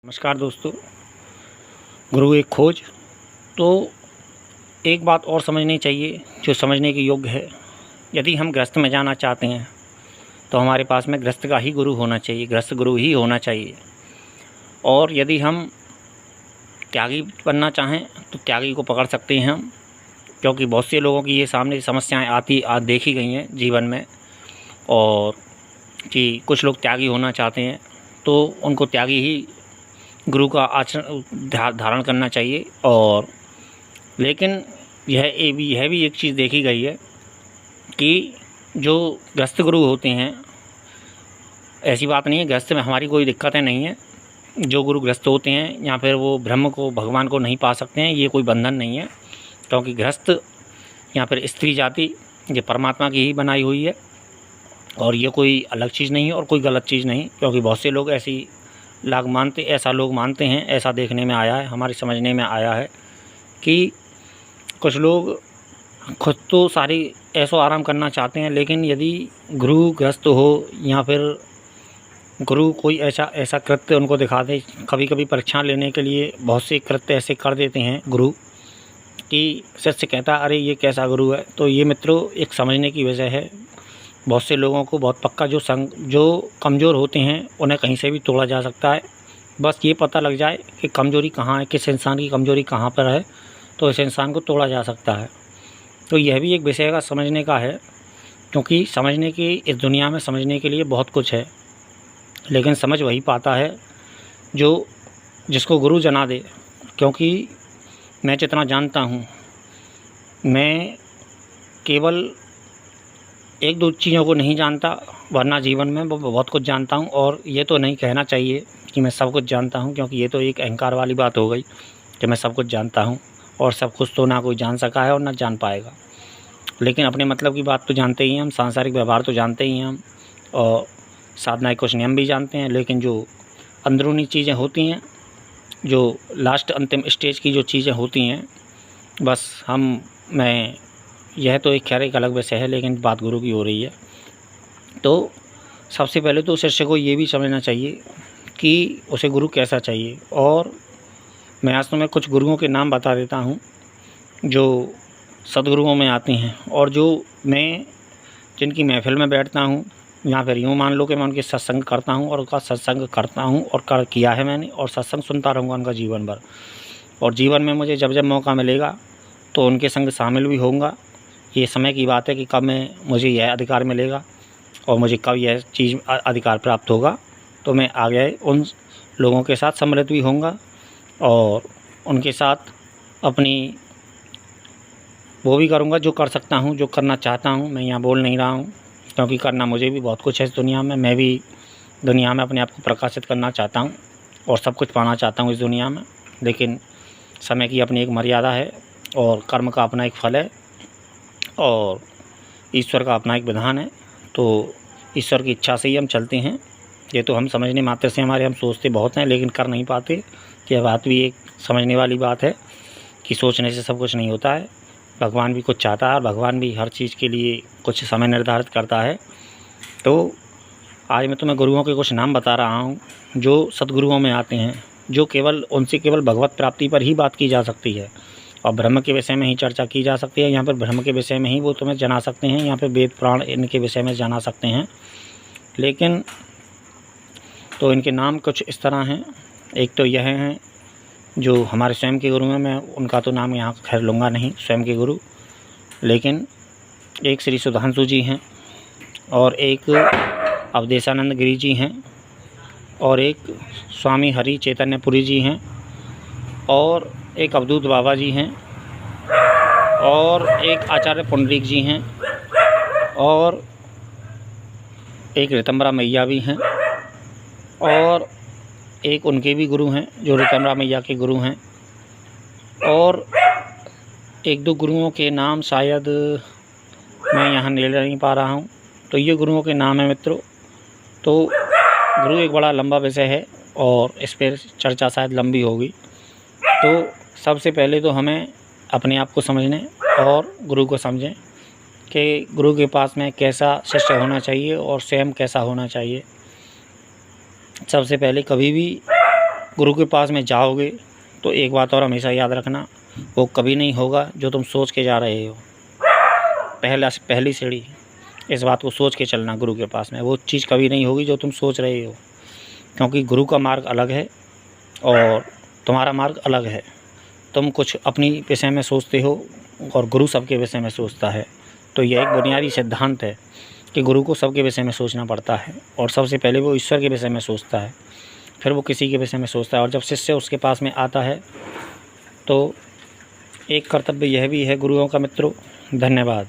नमस्कार दोस्तों। गुरु एक खोज। तो एक बात और समझनी चाहिए जो समझने के योग्य है। यदि हम गृहस्थ में जाना चाहते हैं तो हमारे पास में गृहस्थ का ही गुरु होना चाहिए, गृहस्थ गुरु ही होना चाहिए। और यदि हम त्यागी बनना चाहें तो त्यागी को पकड़ सकते हैं हम, क्योंकि बहुत से लोगों की ये सामने समस्याएं देखी गई हैं जीवन में, और कि कुछ लोग त्यागी होना चाहते हैं तो उनको त्यागी ही गुरु का आचरण धारण करना चाहिए। और लेकिन यह भी एक चीज़ देखी गई है कि जो गृहस्थ गुरु होते हैं, ऐसी बात नहीं है गृहस्थ में हमारी कोई दिक्कतें नहीं है। जो गुरु गृहस्थ होते हैं या फिर वो ब्रह्म को, भगवान को नहीं पा सकते हैं, ये कोई बंधन नहीं है, क्योंकि गृहस्थ या फिर स्त्री जाति ये परमात्मा की ही बनाई हुई है और ये कोई अलग चीज़ नहीं है और कोई गलत चीज़ नहीं। क्योंकि बहुत से लोग ऐसा लोग मानते हैं, ऐसा देखने में आया है, हमारे समझने में आया है कि कुछ लोग खुद तो सारी ऐशो आराम करना चाहते हैं, लेकिन यदि गुरु गृहस्थ हो या फिर गुरु कोई ऐसा कृत्य उनको दिखा दे, कभी कभी परीक्षा लेने के लिए बहुत से कृत्य ऐसे कर देते हैं गुरु कि शिष्य कहता अरे ये कैसा गुरु है। तो ये मित्रों एक समझने की वजह है। बहुत से लोगों को बहुत पक्का जो कमज़ोर होते हैं उन्हें कहीं से भी तोड़ा जा सकता है। बस ये पता लग जाए कि कमज़ोरी कहाँ है, किस इंसान की कमज़ोरी कहाँ पर है, तो इस इंसान को तोड़ा जा सकता है। तो यह भी एक विषय का समझने का है, क्योंकि समझने की इस दुनिया में समझने के लिए बहुत कुछ है, लेकिन समझ वही पाता है जिसको गुरु जना दे। क्योंकि मैं जितना जानता हूँ, मैं केवल एक दो चीज़ों को नहीं जानता, वरना जीवन में बहुत कुछ जानता हूँ। और ये तो नहीं कहना चाहिए कि मैं सब कुछ जानता हूँ, क्योंकि ये तो एक अहंकार वाली बात हो गई कि मैं सब कुछ जानता हूँ, और सब कुछ तो ना कोई जान सका है और ना जान पाएगा। लेकिन अपने मतलब की बात तो जानते ही हैं हम, सांसारिक व्यवहार तो जानते ही हैं हम, और साधना के कुछ नियम भी जानते हैं। लेकिन जो अंदरूनी चीज़ें होती हैं, जो लास्ट अंतिम स्टेज की जो चीज़ें होती हैं, बस यह तो एक खैर एक अलग विषय है, लेकिन बात गुरु की हो रही है। तो सबसे पहले तो शिष्य को ये भी समझना चाहिए कि उसे गुरु कैसा चाहिए। और मैं आज तुम्हें कुछ गुरुओं के नाम बता देता हूँ जो सद्गुरुओं में आते हैं, और जो मैं जिनकी महफिल में बैठता हूँ, या फिर यूँ मान लो कि मैं उनके सत्संग करता हूँ और उनका सत्संग करता हूँ और किया है मैंने, और सत्संग सुनता रहूँगा उनका जीवन भर। और जीवन में मुझे जब मौका मिलेगा तो उनके संग शामिल भी होऊंगा। ये समय की बात है कि कब मुझे यह अधिकार मिलेगा और मुझे कब यह चीज़ अधिकार प्राप्त होगा, तो मैं आगे उन लोगों के साथ सम्मिलित भी होऊंगा और उनके साथ अपनी वो भी करूंगा जो कर सकता हूं, जो करना चाहता हूं। मैं यहाँ बोल नहीं रहा हूं, क्योंकि करना मुझे भी बहुत कुछ है इस दुनिया में। मैं भी दुनिया में अपने आप को प्रकाशित करना चाहता हूं और सब कुछ पाना चाहता हूं इस दुनिया में, लेकिन समय की अपनी एक मर्यादा है और कर्म का अपना एक फल है और ईश्वर का अपना एक विधान है। तो ईश्वर की इच्छा से ही हम चलते हैं। ये तो हम समझने मात्र से हम सोचते बहुत हैं लेकिन कर नहीं पाते। यह बात भी एक समझने वाली बात है कि सोचने से सब कुछ नहीं होता है। भगवान भी कुछ चाहता है और भगवान भी हर चीज़ के लिए कुछ समय निर्धारित करता है। तो आज मैं तुम्हें गुरुओं के कुछ नाम बता रहा हूँ जो सद्गुरुओं में आते हैं, जो उनसे केवल भगवत प्राप्ति पर ही बात की जा सकती है और ब्रह्म के विषय में ही चर्चा की जा सकती है। यहाँ पर ब्रह्म के विषय में ही वो तुम्हें जना सकते हैं, यहाँ पर वेद पुराण इनके विषय में जाना सकते हैं। लेकिन तो इनके नाम कुछ इस तरह हैं। एक तो यह हैं जो हमारे स्वयं के गुरु हैं, मैं उनका तो नाम यहाँ खैर लूँगा नहीं, स्वयं के गुरु। लेकिन एक श्री सुधांशु जी हैं, और एक अवधेशानंद गिरी जी हैं, और एक स्वामी हरि चैतन्यपुरी जी हैं, और एक अवधूत बाबा जी हैं, और एक आचार्य पुंडरीक जी हैं, और एक ऋतंबरा मैया भी हैं, और एक उनके भी गुरु हैं जो ऋतंबरा मैया के गुरु हैं। और एक दो गुरुओं के नाम शायद मैं यहाँ ले नहीं पा रहा हूँ। तो ये गुरुओं के नाम हैं मित्रों। तो गुरु एक बड़ा लंबा विषय है और इस पर चर्चा शायद लंबी होगी। तो सबसे पहले तो हमें अपने आप को समझने और गुरु को समझें कि गुरु के पास में कैसा शिष्य होना चाहिए और स्वयं कैसा होना चाहिए। सबसे पहले कभी भी गुरु के पास में जाओगे तो एक बात और हमेशा याद रखना, वो कभी नहीं होगा जो तुम सोच के जा रहे हो। पहली सीढ़ी, इस बात को सोच के चलना गुरु के पास में, वो चीज़ कभी नहीं होगी जो तुम सोच रहे हो, क्योंकि गुरु का मार्ग अलग है और तुम्हारा मार्ग अलग है। तुम कुछ अपनी विषय में सोचते हो और गुरु सबके विषय में सोचता है। तो यह एक बुनियादी सिद्धांत है कि गुरु को सबके विषय में सोचना पड़ता है और सबसे पहले वो ईश्वर के विषय में सोचता है, फिर वो किसी के विषय में सोचता है। और जब शिष्य उसके पास में आता है तो एक कर्तव्य यह भी है गुरुओं का मित्रों। धन्यवाद।